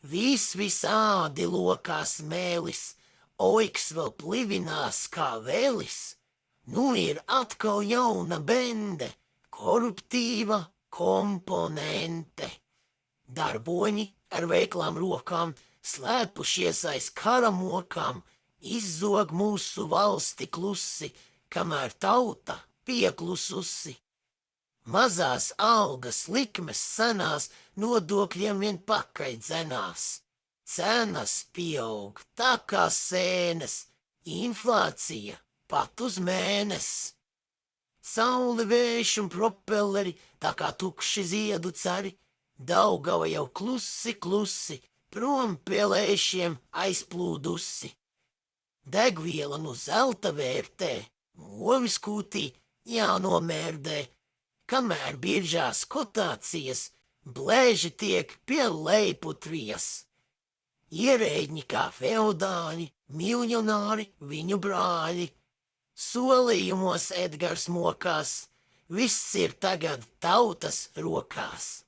Visādi lokās mēlis, oiks vēl plivinās kā vēlis. Nu ir atkal jauna bende, koruptīva komponente. Darboņi ar veiklām rokām, slēpušies aiz karamokām, izzog mūsu valsti klusi, kamēr tauta pieklususi. Mazās algas likmes senās nodokļiem vien pakaļ dzenās. Cenas pieaug tā kā sēnes, inflācija pat uz mēnesi. Saule, vējš un propelleri tā kā tukši ziedu cari, Daugava jau klusi, klusi, prom pie lēšiem aizplūdusi. Degviela nu zelta vērtē, ovis kūtī jānomērdē, kamēr biržās kotācijas, blēži tiek pie leiputrijas. Ierēģi kā feodāļi, miljonāri, viņu brāļi. Solījumos Edgars mokās, viss ir tagad tautas rokās.